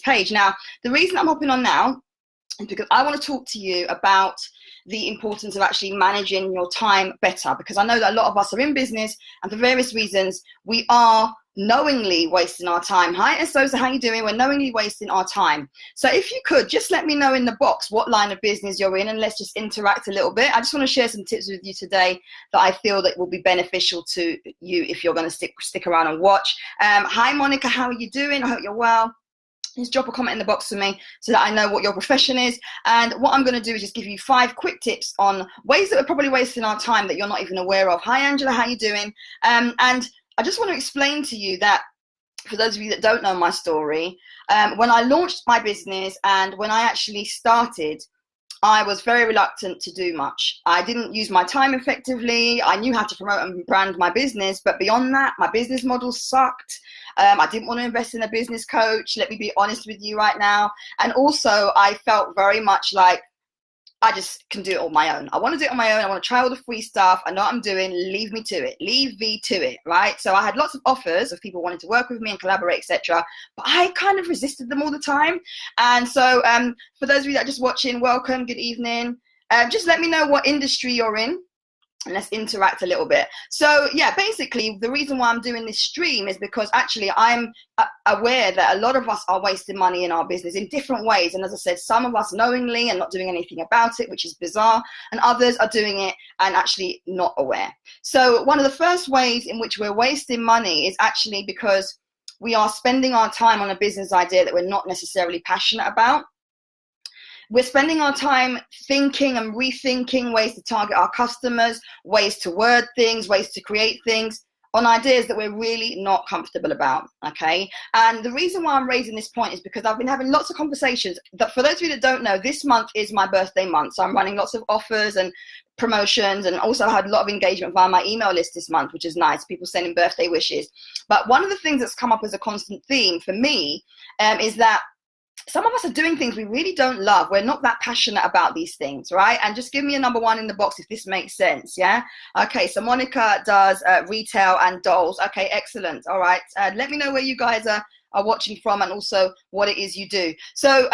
page. Now, the reason I'm hopping on now is because I want to talk to you about the importance of actually managing your time better, because I know that a lot of us are in business and for various reasons we are knowingly wasting our time. Hi Esosa, how you doing? We're knowingly wasting our time. So if you could just let me know in the box what line of business you're in, and let's just interact a little bit. I just want to share some tips with you today that I feel that will be beneficial to you if you're going to stick around and watch. Hi Monica, how are you doing? I hope you're well. Just drop a comment in the box for me so that I know what your profession is. And what I'm going to do is just give you 5 quick tips on ways that we're probably wasting our time that you're not even aware of. Hi Angela, how you doing? And I just want to explain to you that, for those of you that don't know my story, when I launched my business and when I actually started, I was very reluctant to do much. I didn't use my time effectively. I knew how to promote and brand my business, but beyond that, my business model sucked. I didn't want to invest in a business coach. Let me be honest with you right now. And also, I felt very much like I just can do it on my own. I want to do it on my own. I want to try all the free stuff. I know what I'm doing. Leave me to it. Leave Vee to it, right? So I had lots of offers of people wanting to work with me and collaborate, etc. But I kind of resisted them all the time. And so for those of you that are just watching, welcome, good evening. Just let me know what industry you're in. And let's interact a little bit. So yeah, basically the reason why I'm doing this stream is because actually I'm aware that a lot of us are wasting money in our business in different ways. And as I said, some of us knowingly and not doing anything about it, which is bizarre, and others are doing it and actually not aware. So one of the first ways in which we're wasting money is actually because we are spending our time on a business idea that we're not necessarily passionate about. We're spending our time thinking and rethinking ways to target our customers, ways to word things, ways to create things on ideas that we're really not comfortable about, okay? And the reason why I'm raising this point is because I've been having lots of conversations. That, for those of you that don't know, this month is my birthday month. So I'm running lots of offers and promotions, and also I had a lot of engagement via my email list this month, which is nice, people sending birthday wishes. But one of the things that's come up as a constant theme for me is that some of us are doing things we really don't love. We're not that passionate about these things, right? And just give me a number 1 in the box if this makes sense, yeah? Okay, so Monica does retail and dolls. Okay, excellent. All right, let me know where you guys are watching from and also what it is you do. So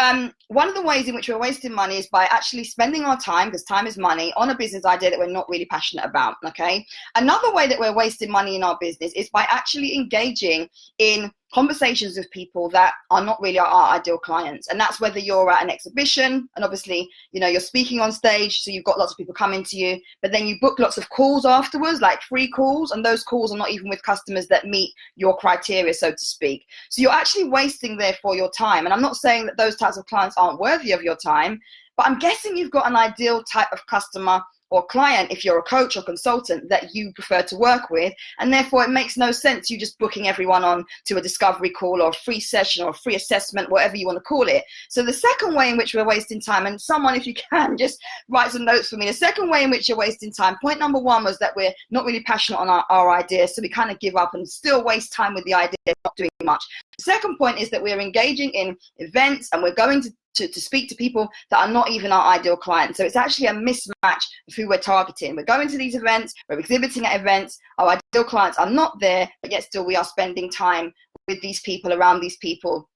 one of the ways in which we're wasting money is by actually spending our time, because time is money, on a business idea that we're not really passionate about, okay? Another way that we're wasting money in our business is by actually engaging in conversations with people that are not really our ideal clients. And that's whether you're at an exhibition and obviously, you know, you're speaking on stage, so you've got lots of people coming to you, but then you book lots of calls afterwards, like free calls, and those calls are not even with customers that meet your criteria, so to speak. So you're actually wasting, therefore, your time. And I'm not saying that those types of clients aren't worthy of your time, but I'm guessing you've got an ideal type of customer or client, if you're a coach or consultant, that you prefer to work with, and therefore it makes no sense you just booking everyone on to a discovery call or a free session or a free assessment, whatever you want to call it. So the second way in which we're wasting time, and someone, if you can, just write some notes for me. The second way in which you're wasting time, point number 1 was that we're not really passionate on our ideas, so we kind of give up and still waste time with the idea, not doing much. The second point is that we're engaging in events and we're going to speak to people that are not even our ideal clients. So it's actually a mismatch of who we're targeting. We're going to these events, we're exhibiting at events, our ideal clients are not there, but yet still we are spending time with these people, around these people,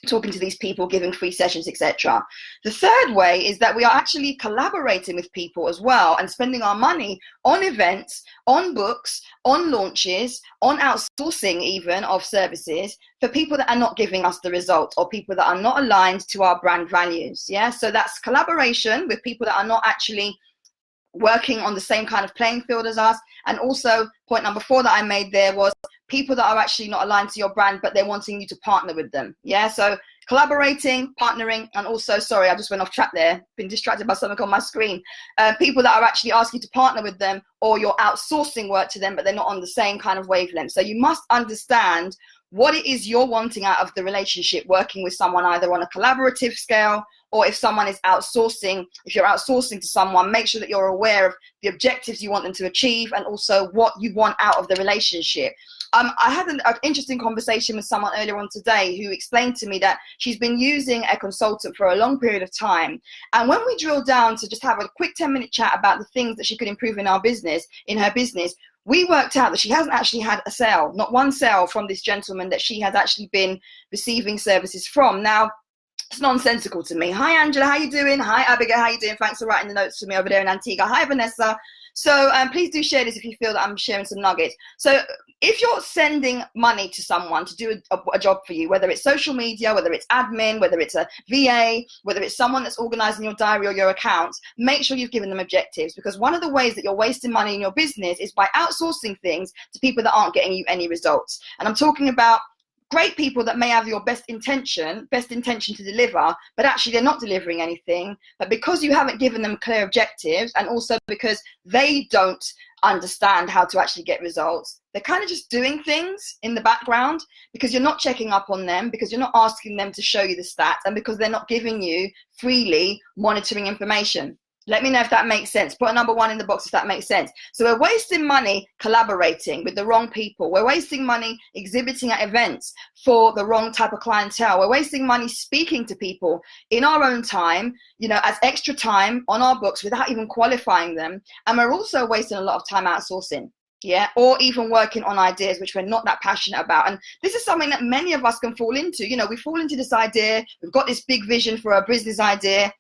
talking to these people, giving free sessions, etc. The third way is that we are actually collaborating with people as well and spending our money on events, on books, on launches, on outsourcing even of services for people that are not giving us the result, or people that are not aligned to our brand values. Yeah, so that's collaboration with people that are not actually working on the same kind of playing field as us. And also point number 4 that I made there was people that are actually not aligned to your brand, but they're wanting you to partner with them. Yeah, so collaborating, partnering, and also, sorry, I just went off track there, been distracted by something on my screen. People that are actually asking you to partner with them, or you're outsourcing work to them, but they're not on the same kind of wavelength. So you must understand what it is you're wanting out of the relationship, working with someone either on a collaborative scale, or if someone is outsourcing, if you're outsourcing to someone, make sure that you're aware of the objectives you want them to achieve and also what you want out of the relationship. I had an interesting conversation with someone earlier on today who explained to me that she's been using a consultant for a long period of time. And when we drill down to just have a quick 10-minute chat about the things that she could improve in her business, we worked out that she hasn't actually had a sale, not one sale from this gentleman that she has actually been receiving services from. Now, it's nonsensical to me. Hi, Angela, how you doing? Hi, Abigail, how you doing? Thanks for writing the notes for me over there in Antigua. Hi, Vanessa. So please do share this if you feel that I'm sharing some nuggets. So if you're sending money to someone to do a job for you, whether it's social media, whether it's admin, whether it's a VA, whether it's someone that's organizing your diary or your accounts, make sure you've given them objectives, because one of the ways that you're wasting money in your business is by outsourcing things to people that aren't getting you any results. And I'm talking about great people that may have your best intention to deliver, but actually they're not delivering anything. But because you haven't given them clear objectives, and also because they don't understand how to actually get results, they're kind of just doing things in the background, because you're not checking up on them, because you're not asking them to show you the stats, and because they're not giving you freely monitoring information. Let me know if that makes sense. Put a number 1 in the box if that makes sense. So we're wasting money collaborating with the wrong people. We're wasting money exhibiting at events for the wrong type of clientele. We're wasting money speaking to people in our own time, you know, as extra time on our books without even qualifying them. And we're also wasting a lot of time outsourcing. Yeah, or even working on ideas which we're not that passionate about. And this is something that many of us can fall into. You know, we fall into this idea. We've got this big vision for a business idea.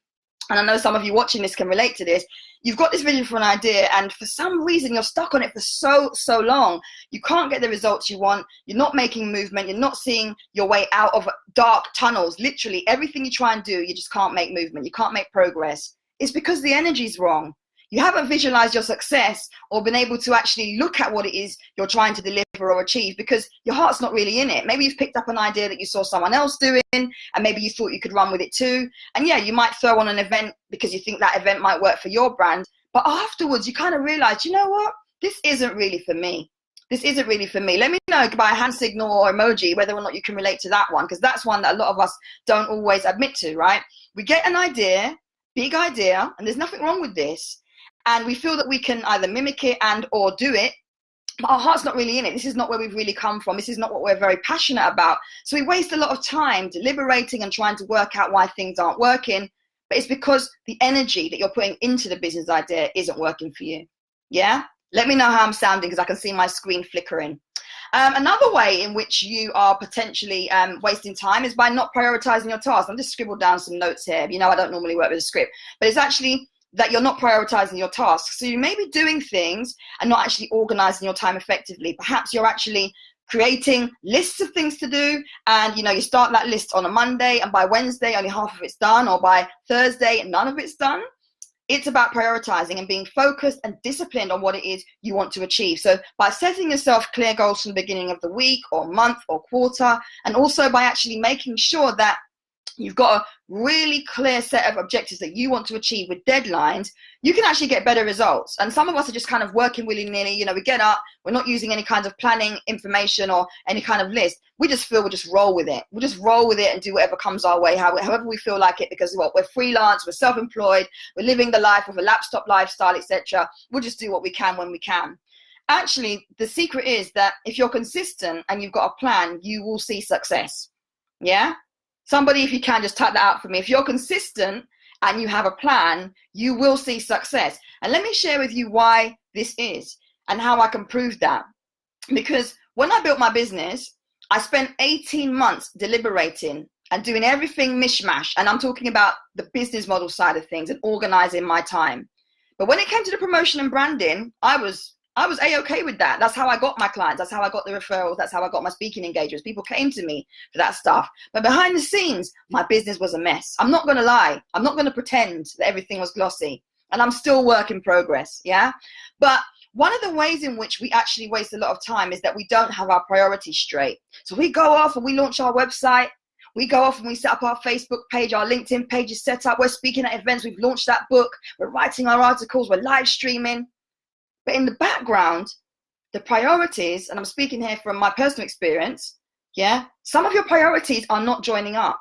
And I know some of you watching this can relate to this. You've got this vision for an idea, and for some reason you're stuck on it for so long. You can't get the results you want. You're not making movement. You're not seeing your way out of dark tunnels. Literally everything you try and do, you just can't make movement. You can't make progress. It's because the energy's wrong. You haven't visualized your success or been able to actually look at what it is you're trying to deliver or achieve, because your heart's not really in it. Maybe you've picked up an idea that you saw someone else doing, and maybe you thought you could run with it too. And yeah, you might throw on an event because you think that event might work for your brand. But afterwards, you kind of realize, you know what? This isn't really for me. This isn't really for me. Let me know by a hand signal or emoji whether or not you can relate to that one, because that's one that a lot of us don't always admit to, right? We get an idea, big idea, and there's nothing wrong with this. And we feel that we can either mimic it and or do it, but our heart's not really in it. This is not where we've really come from. This is not what we're very passionate about. So we waste a lot of time deliberating and trying to work out why things aren't working. But it's because the energy that you're putting into the business idea isn't working for you. Yeah? Let me know how I'm sounding, because I can see my screen flickering. Another way in which you are potentially wasting time is by not prioritizing your tasks. I'm just scribbled down some notes here. You know, I don't normally work with a script, but it's actually that you're not prioritizing your tasks. So you may be doing things and not actually organizing your time effectively. Perhaps you're actually creating lists of things to do, and you know, you start that list on a Monday, and by Wednesday only half of it's done, or by Thursday none of it's done. It's about prioritizing and being focused and disciplined on what it is you want to achieve. So by setting yourself clear goals from the beginning of the week or month or quarter, and also by actually making sure that you've got a really clear set of objectives that you want to achieve with deadlines, you can actually get better results. And some of us are just kind of working willy-nilly. You know, we get up, we're not using any kind of planning information or any kind of list. We just feel we'll just roll with it. We'll just roll with it and do whatever comes our way, however we feel like it, because we're freelance, we're self-employed, we're living the life of a laptop lifestyle, etc. We'll just do what we can when we can. Actually, the secret is that if you're consistent and you've got a plan, you will see success. Yeah? Somebody, if you can, just type that out for me. If you're consistent and you have a plan, you will see success. And let me share with you why this is and how I can prove that. Because when I built my business, I spent 18 months deliberating and doing everything mishmash. And I'm talking about the business model side of things and organizing my time. But when it came to the promotion and branding, I was A-okay with that. That's how I got my clients. That's how I got the referrals. That's how I got my speaking engagements. People came to me for that stuff. But behind the scenes, my business was a mess. I'm not going to lie. I'm not going to pretend that everything was glossy. And I'm still work in progress, yeah? But one of the ways in which we actually waste a lot of time is that we don't have our priorities straight. So we go off and we launch our website. We go off and we set up our Facebook page, our LinkedIn page is set up. We're speaking at events. We've launched that book. We're writing our articles. We're live streaming. But in the background, the priorities, and I'm speaking here from my personal experience, yeah, some of your priorities are not joining up.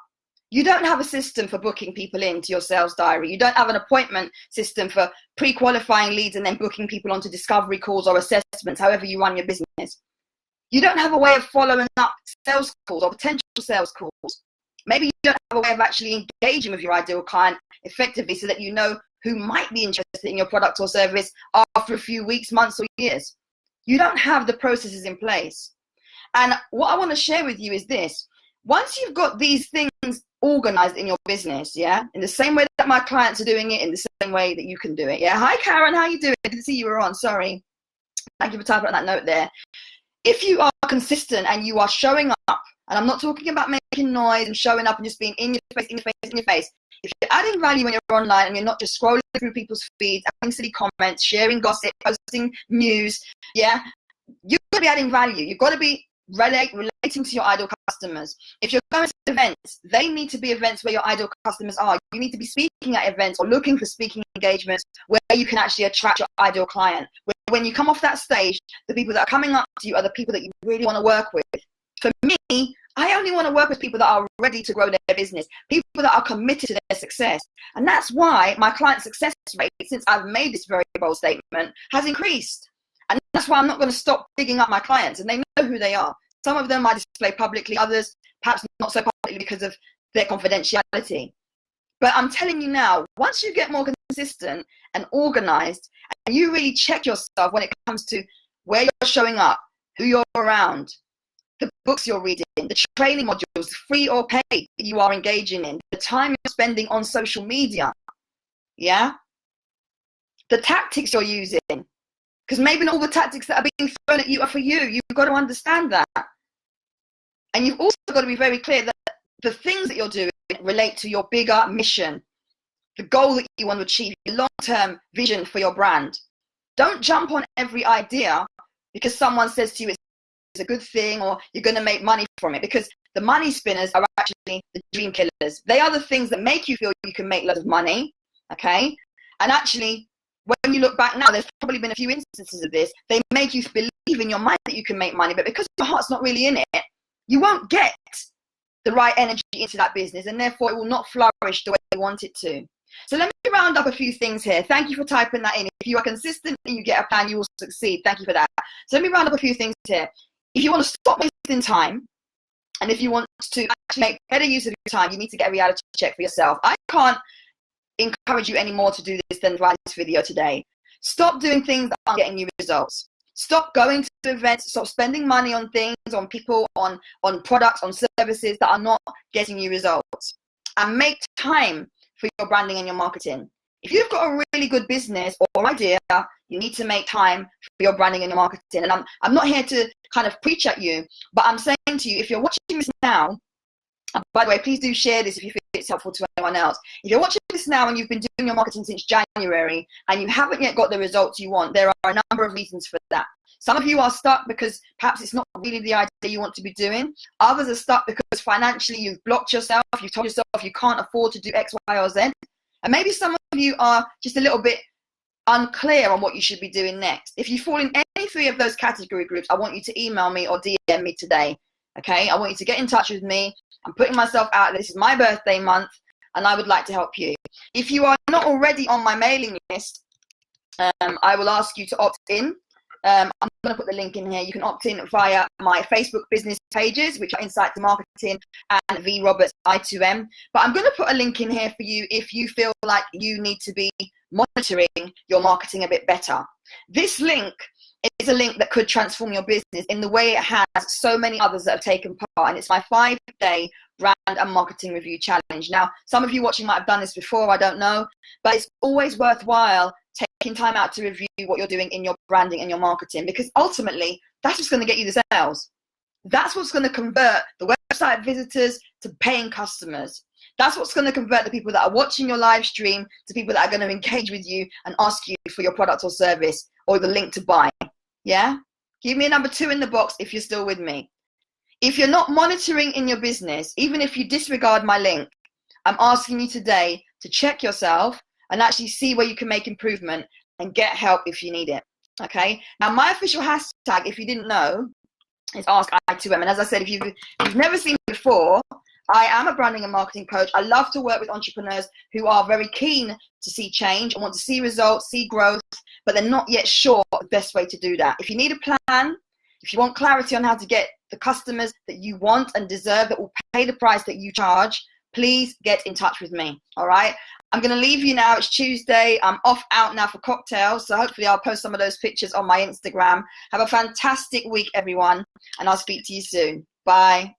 You don't have a system for booking people into your sales diary. You don't have an appointment system for pre-qualifying leads and then booking people onto discovery calls or assessments, however you run your business. You don't have a way of following up sales calls or potential sales calls. Maybe you don't have a way of actually engaging with your ideal client effectively so that you know who might be interested in your product or service after a few weeks, months, or years. You don't have the processes in place. And what I want to share with you is this. Once you've got these things organized in your business, yeah, in the same way that my clients are doing it, in the same way that you can do it, yeah. Hi, Karen, how you doing? I didn't see you were on, sorry. Thank you for typing on that note there. If you are consistent and you are showing up, and I'm not talking about making noise and showing up and just being in your face, in your face, in your face. If you're adding value when you're online and you're not just scrolling through people's feeds, adding silly comments, sharing gossip, posting news, yeah, you've got to be adding value. You've got to be relating to your ideal customers. If you're going to events, they need to be events where your ideal customers are. You need to be speaking at events or looking for speaking engagements where you can actually attract your ideal client. When you come off that stage, the people that are coming up to you are the people that you really want to work with. For me, I only want to work with people that are ready to grow their business, people that are committed to their success. And that's why my client success rate, since I've made this very bold statement, has increased. And that's why I'm not going to stop digging up my clients, and they know who they are. Some of them I display publicly, others perhaps not so publicly because of their confidentiality. But I'm telling you now, once you get more consistent and organized, and you really check yourself when it comes to where you're showing up, who you're around, the books you're reading, the training modules, free or paid, you are engaging in, the time you're spending on social media, yeah, the tactics you're using, because maybe not all the tactics that are being thrown at you are for you. You've got to understand that. And you've also got to be very clear that the things that you're doing relate to your bigger mission, the goal that you want to achieve, your long-term vision for your brand. Don't jump on every idea because someone says to you it's a good thing or you're going to make money from it, because the money spinners are actually the dream killers. They are the things that make you feel you can make lots of money, okay? And actually, when you look back now, there's probably been a few instances of this. They make you believe in your mind that you can make money, but because your heart's not really in it, you won't get the right energy into that business, and therefore it will not flourish the way you want it to. So let me round up a few things here. Thank you for typing that in. If you are consistent and you get a plan, you will succeed. Thank you for that. So let me round up a few things here. If you want to stop wasting time, and if you want to actually make better use of your time, you need to get a reality check for yourself. I can't encourage you anymore to do this than write this video today. Stop doing things that aren't getting you results. Stop going to events, stop spending money on things, on people, on products, on services that are not getting you results. And make time for your branding and your marketing. If you've got a really good business or idea, you need to make time for your branding and your marketing. And I'm not here to kind of preach at you, but I'm saying to you, if you're watching this now, and by the way, please do share this if you feel it's helpful to anyone else. If you're watching this now and you've been doing your marketing since January and you haven't yet got the results you want, there are a number of reasons for that. Some of you are stuck because perhaps it's not really the idea you want to be doing. Others are stuck because financially you've blocked yourself. You've told yourself you can't afford to do X, Y, or Z. And maybe some of you are just a little bit unclear on what you should be doing next. If you fall in any three of those category groups, I want you to email me or DM me today. Okay? I want you to get in touch with me. I'm putting myself out there. This is my birthday month, and I would like to help you. If you are not already on my mailing list, I will ask you to opt in. I'm going to put the link in here. You can opt in via my Facebook business pages, which are Insight to Marketing and Vee Roberts I2M. But I'm going to put a link in here for you if you feel like you need to be monitoring your marketing a bit better. This link is a link that could transform your business in the way it has so many others that have taken part. And it's my 5-day brand and marketing review challenge. Now, some of you watching might have done this before, I don't know, but it's always worthwhile taking time out to review what you're doing in your branding and your marketing, because ultimately that's what's going to get you the sales. That's what's going to convert the website visitors to paying customers. That's what's going to convert the people that are watching your live stream to people that are going to engage with you and ask you for your product or service or the link to buy. Yeah? Give me a number 2 in the box if you're still with me. If you're not monitoring in your business, even if you disregard my link, I'm asking you today to check yourself and actually see where you can make improvement and get help if you need it. Okay? Now, my official hashtag, if you didn't know, is AskI2M. And as I said, if you've never seen me before, I am a branding and marketing coach. I love to work with entrepreneurs who are very keen to see change and want to see results, see growth, but they're not yet sure the best way to do that. If you need a plan, if you want clarity on how to get the customers that you want and deserve that will pay the price that you charge, please get in touch with me. All right. I'm going to leave you now. It's Tuesday. I'm out now for cocktails. So hopefully I'll post some of those pictures on my Instagram. Have a fantastic week, everyone. And I'll speak to you soon. Bye.